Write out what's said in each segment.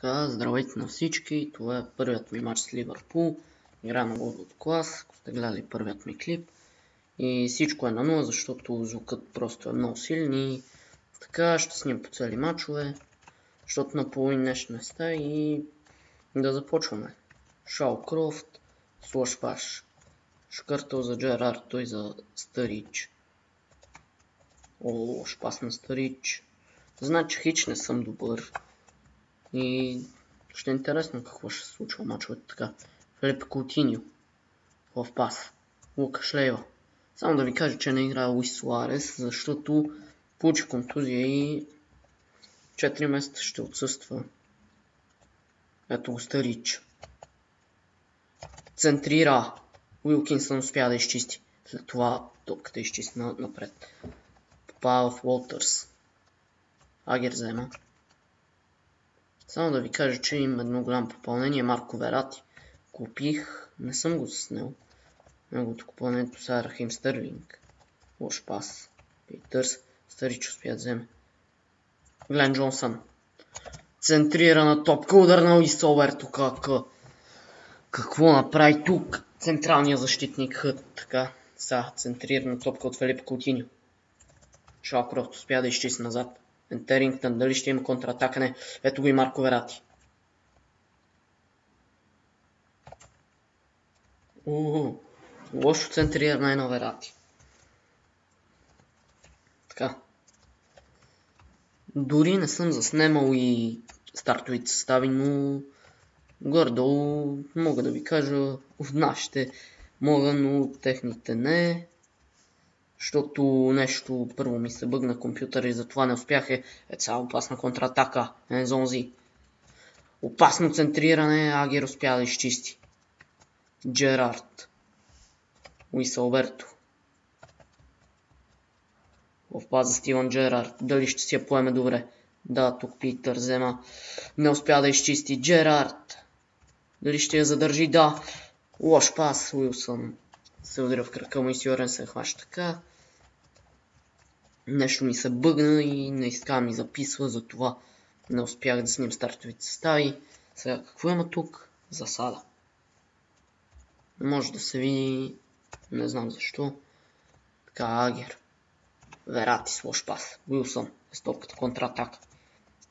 Така, здравейте на всички, това е първият ми матч с Ливърпул. Игра на World Class, ако сте гледали първият ми клип. И всичко е на 0, защото звукът просто е много силен и така ще снимам по цели матчове, защото наполовин нещо не сте и да започваме. Шаукрофт, Слъшпаш, Шкъртъл за Джерард, той за Старич. Лош пас на Старич. Значи хич не съм добър. И ще е интересно какво ще се случва мачовете така. Филип Кутиньо в пас. Лукаш Лейва. Само да ви кажа, че не играе Луис Суарес, защото получи контузия и 4 месеца ще отсъства. Ето го Старич. Центрира. Уилкинсън успя да изчисти. След това топката изчисти напред. Попава в Уолтърс. Агер взема. Само да ви кажа, че има едно голямо попълнение. Марко Верати. Купих. Не съм го заснел. Неговото попълнението са Рахим Стърлинг. Лош пас. Питърс. Старич успя да вземе. Глен Джонсън. Центрирана топка. Удар на Луис Алберто. Какво направи тук? Централният защитник. Така. Центрирана топка от Филип Кутиньо. Шалкрофт успя да изчисти назад. Ентерингтън, дали ще има контратака? Не. Ето го и Марко Верати. Лошо центриране на Верати. Така. Дори не съм заснемал и стартовите състави, но горе-долу мога да ви кажа от нашите мога, но техните не. Защото нещо първо ми се бъгна компютъра и затова не успях. Цяла опасна контратака. Ензонзи. Опасно центриране. Агер успя да изчисти. Джерард. Луис Алберто. В паза Стивън Джерард. Дали ще си я поеме добре? Да, тук Питър взема. Не успя да изчисти. Джерард. Дали ще я задържи? Да. Лош пас. Уилсън се удря в кръка му и сигурен се хваща така. Нещо ми се бъгна и не иска ми записва, затова не успях да снимам стартовите състави. Сега какво има тук? Засада. Може да се види, не знам защо. Така, Агер. Верати с лош пас. Уилсън е стопката контратака.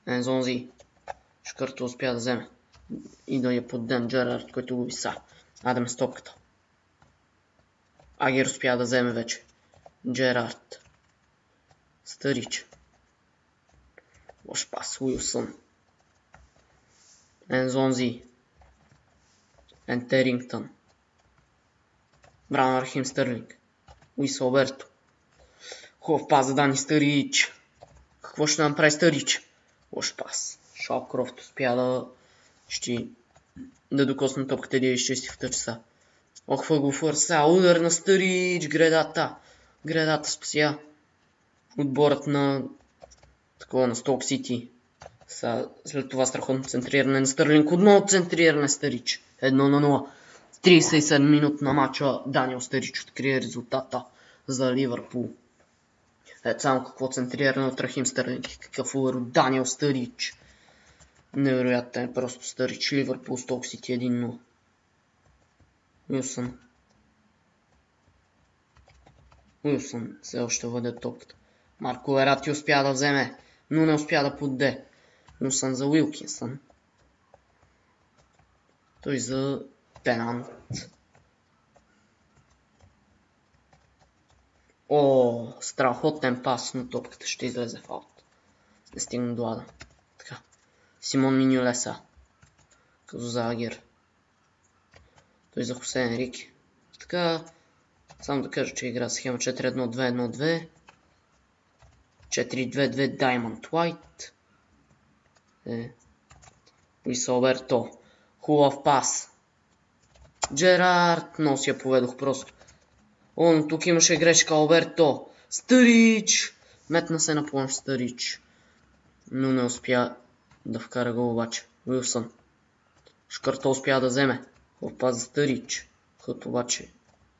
Ензонзи. Шкърто успя да вземе. И да я поддем Джерард, който го виса. Адаме стопката. Агер успя да вземе вече. Джерард. Старич. Лош пас. Уилсън. Ензонзи. Ентерингтън. Браун Рахим Стърлинг. Луис Алберто. Хубав пас за Дани Старич. Какво ще направи Старич? Лош пас. Шалкрофт успя да докосне топката и да изчисти в тъчса. Охва го фърса. Удар на Старич. Гредата. Гредата спася. Отборът на Сток Сити. След това страхотно центриране на Стърлинг. Отново центриране Старич. 1-0. 37 минут на матча. Даниел Старич открие резултата за Ливърпул. Ето само какво центриране от Рахим Стърлинг. Какъв удар от Даниел Старич. Невероятен е просто Старич. Ливърпул Сток Сити 1-0. Уилсън все още въде топката. Марко Верати успя да вземе, но не успя да подде. Уилсън за Уилкинсън. Той за Тенант. Страхотен пас, но топката ще излезе в аут. Не стигна до Ада. Така. Симон Миньолеса. Като за Агер. Той за Хосе Енрике. Така. Само да кажа, че игра схема 4-1-2-1-2. 4-2-2 Diamond White. Луис Алберто. Хубав пас. Джерард. Но си я поведох просто. Но тук имаше грешка. Алберто. Старич. Метна се на помощ Старич. Но не успя да вкара гол обаче. Уилсън. Шкърто успя да вземе. Хубав пас за Старич. Хът обаче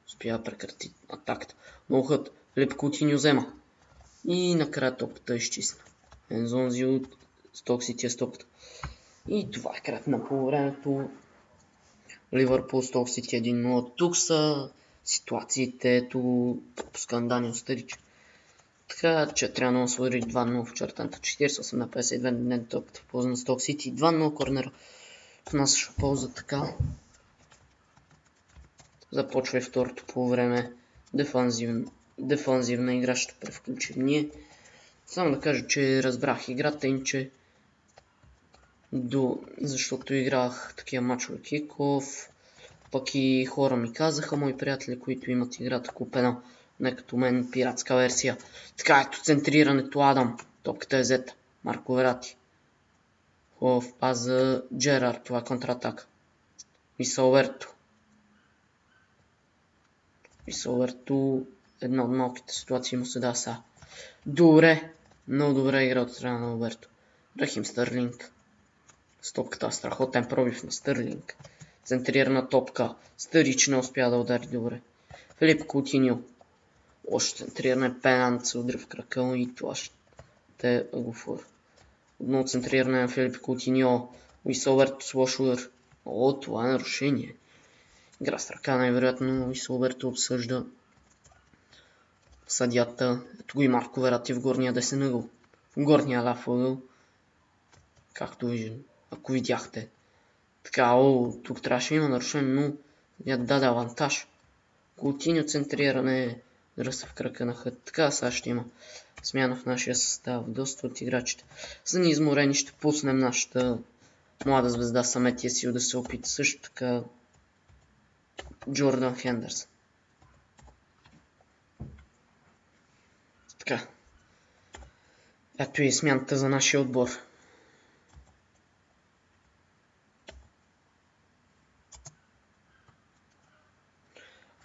успя да прекрати атаката. Но Хът. Филип Кутиньо взема. И накрая топката изчисна. Ензонзи от Сток Сити е стопката. И това е крак на полувремето. Ливърпул Сток Сити 1-0. Тук са ситуациите, ето пропускан Даниел Стърич. Така 4-0 свари 2-0 в чертанта, 48 на 52 днен топката в полза на Сток Сити, 2-0 корнера в нашата полза. Така започва и второто полувреме. Дефанзивна игра ще превключим ние. Само да кажа, че разбрах играта, иначе защото играх такива мачове киков, пък и хора ми казаха, мои приятели, които имат играта купена, не като мен, пиратска версия. Така, ето центрирането, Адам, топката е взета, Марко Верати. Хубав пас за Джерард, това е контратака. Висалверто, една от малките ситуации му се да са. Добре, много добре игра от страна на Алберто. Рахим Стърлинг. Стопката, страхотен пробив на Стърлинг. Центрирана топка. Стърич не успя да удари добре. Филип Кутиньо. Още центриране, пенант се удари в крака и това ще е Агуфур. Отново центриране на Филип Кутиньо. Уисълберто с лош удар. О, това е нарушение. Игра с ръка, най-вероятно Уисълберто обсъжда съдията. Ето го и Марко Верати в горния десен ъгъл. В горния ляв ъгъл. Както виждам, ако видяхте. Така, тук трябваше има нарушение, но я даде авантаж. Кутиньо центриране, ръста в крака на хът. Така сега ще има смяна в нашия състав. Доста от играчите са ни изморени. Ще пуснем нашата млада звезда Саметия Сил да се опита. Също така Джордан Хендърс. Така. Ето и смяната за нашия отбор.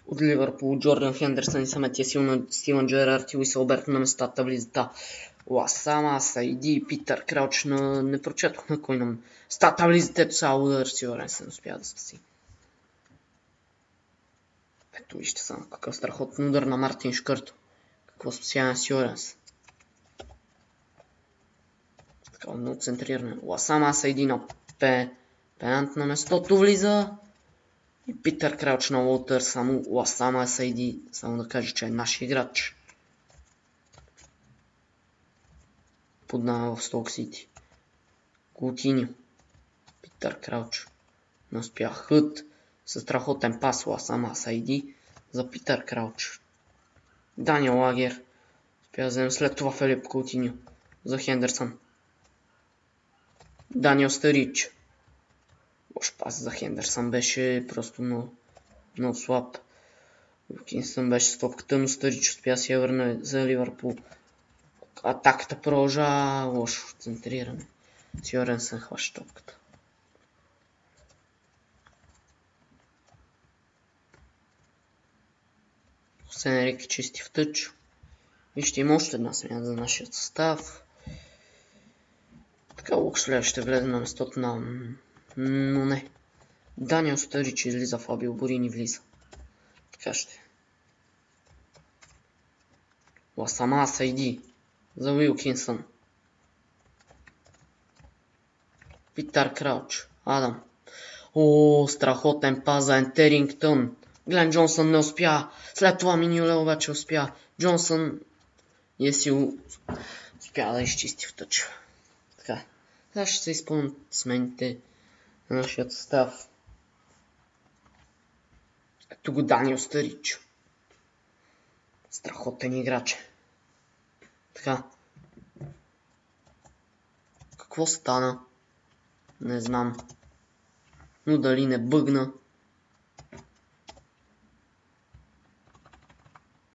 От Ливърпул, Джордан Хендерсън и Саметия Сил на Стивън Джерард и Уисълберто на местата влизата. Ласама, Сайди и Питър Крауч не прочетох на кой нам. Стата влизат, ето са удар, сигурен се не успя да спаси. Ето вижте само какъв страхотен удар на Мартин Шкърто. Какво спасяване си Оренс. Така много центриране. Ласама, Сайди на пенант на местото влиза. И Питър Крауч на Уолтър, само Ласама Сайди, само да кажа, че е наш играч. Поднава в Сток Сити. Кутиньо. Питър Крауч. Не успя хът. Със страхотен пас Ласама Сайди за Питър Крауч. Даниел Лагер. Успя да вземе след това Филип Кутиньо за Хендерсън. Даниел Стърич. Лош пас за Хендерсън беше просто много слаб. Уилкинсън беше с топката, но Стърич успя си я върне за Ливърпул. Атаката продължа, лошо центриране. Сьоренсън хваща топката. Хосен Ерик чисти в тъч. И ще има още една смяна за нашия състав. Така Локшлев ще влезе на местото на... Но не. Даниел Стърич излиза, Фабио Борини влиза. Така ще. Ласама Сайди за Уилкинсън. Питър Крауч. Адам. Страхотен пас за Ентерингтън. Глен Джонсън не успя. След това Миньоле обаче успя. Джонсън и си успя да изчисти в тъч. Така. Сега ще се изпълнят смените на нашия състав. Ето го Даниел Стърич. Страхотен играч. Така. Какво стана? Не знам. Но дали не бъгна.